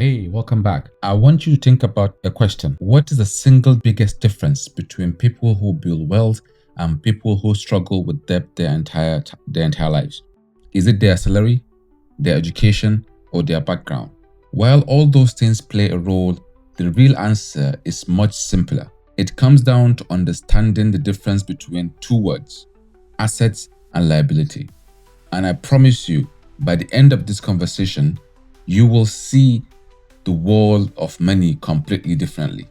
Hey, welcome back. I want you to think about a question. What is the single biggest difference between people who build wealth and people who struggle with debt their entire lives? Is it their salary, their education, or their background? While all those things play a role, the real answer is much simpler. It comes down to understanding the difference between two words: assets and liability. And I promise you, by the end of this conversation, you will see the world of money completely differently.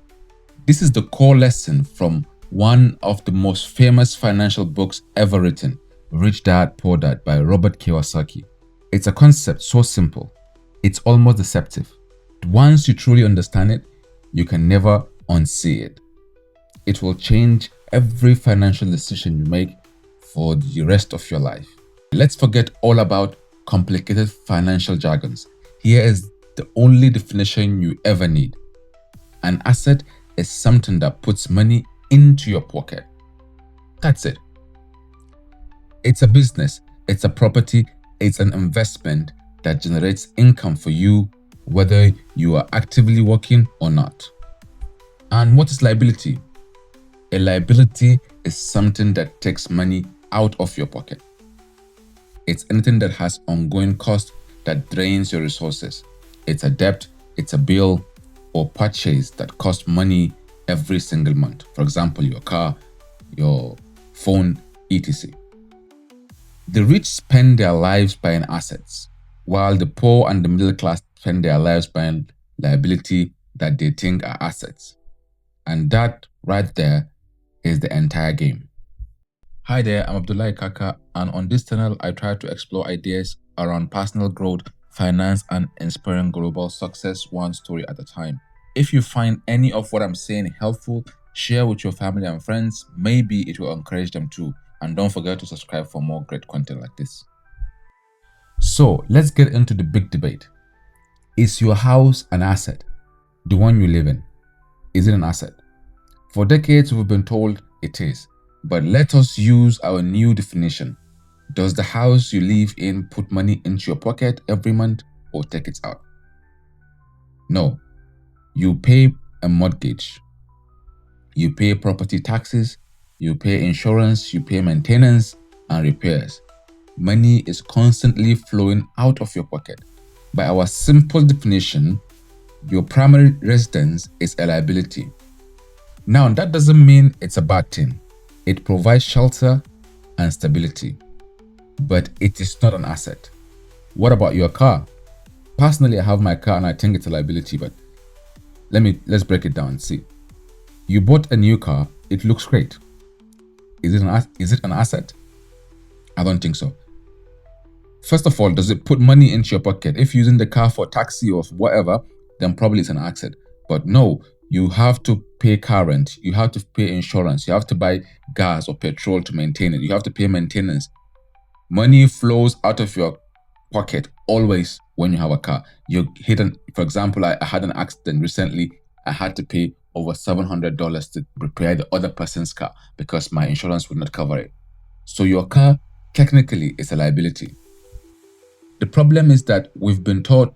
This is the core lesson from one of the most famous financial books ever written, Rich Dad Poor Dad by Robert Kiyosaki. It's a concept so simple, it's almost deceptive. Once you truly understand it, you can never unsee it. It will change every financial decision you make for the rest of your life. Let's forget all about complicated financial jargons. Here is the only definition you ever need. An asset is something that puts money into your pocket. That's it. It's a business, it's a property, it's an investment that generates income for you, whether you are actively working or not. And what is liability? A liability is something that takes money out of your pocket. It's anything that has ongoing cost that drains your resources. It's a debt, it's a bill, or purchase that costs money every single month. For example, your car, your phone, etc. The rich spend their lives buying assets, while the poor and the middle class spend their lives buying liability that they think are assets. And that right there is the entire game. Hi there, I'm Abdullahi Kaka, and on this channel, I try to explore ideas around personal growth, finance, and inspiring global success one story at a time. If you find any of what I'm saying helpful, share with your family and friends. Maybe it will encourage them too. And don't forget to subscribe for more great content like this. So let's get into the big debate. Is your house an asset? The one you live in. Is it an asset? For decades, we've been told it is. But let us use our new definition. Does the house you live in put money into your pocket every month or take it out? No. You pay a mortgage. You pay property taxes. You pay insurance. You pay maintenance and repairs. Money is constantly flowing out of your pocket. By our simple definition, your primary residence is a liability. Now, that doesn't mean it's a bad thing. It provides shelter and stability, but it is not an asset. What about your car? Personally, I have my car and I think it's a liability, but let's break it down and see. You bought a new car, it looks great. Is it an asset? I don't think so. First of all, does it put money into your pocket? If you're using the car for taxi or whatever, then probably it's an asset. But no, you have to pay car rent, you have to pay insurance, you have to buy gas or petrol to maintain it, you have to pay maintenance. Money flows out of your pocket always when you have a car. For example, I had an accident recently. I had to pay over $700 to repair the other person's car because my insurance would not cover it. So your car technically is a liability. The problem is that we've been taught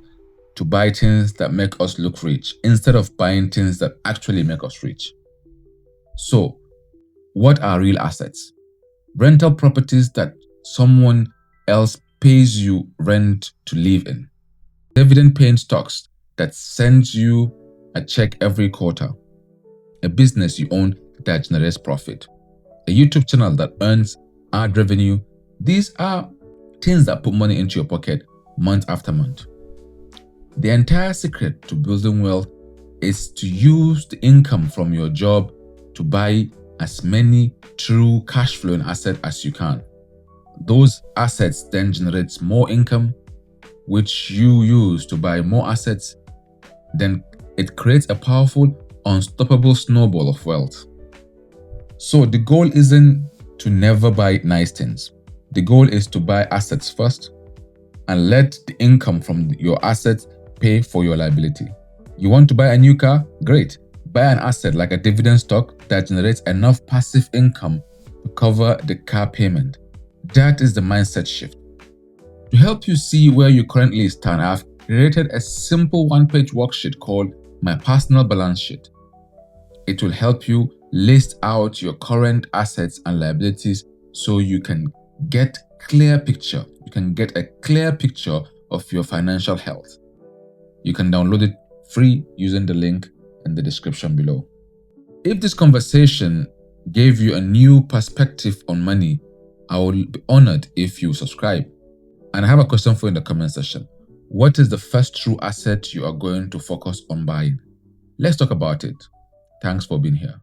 to buy things that make us look rich instead of buying things that actually make us rich. So, what are real assets? Rental properties that someone else pays you rent to live in. Dividend-paying stocks that sends you a check every quarter. A business you own that generates profit. A YouTube channel that earns ad revenue. These are things that put money into your pocket month after month. The entire secret to building wealth is to use the income from your job to buy as many true cash flowing assets as you can. Those assets then generate more income, which you use to buy more assets. Then it creates a powerful, unstoppable snowball of wealth. So the goal isn't to never buy nice things. The goal is to buy assets first and let the income from your assets pay for your liability. You want to buy a new car? Great. Buy an asset like a dividend stock that generates enough passive income to cover the car payment. That is the mindset shift. To help you see where you currently stand, I have created a simple one-page worksheet called My Personal Balance Sheet. It will help you list out your current assets and liabilities so you can get a clear picture of your financial health. You can download it free using the link in the description below. If this conversation gave you a new perspective on money, I will be honored if you subscribe. And I have a question for you in the comment section. What is the first true asset you are going to focus on buying? Let's talk about it. Thanks for being here.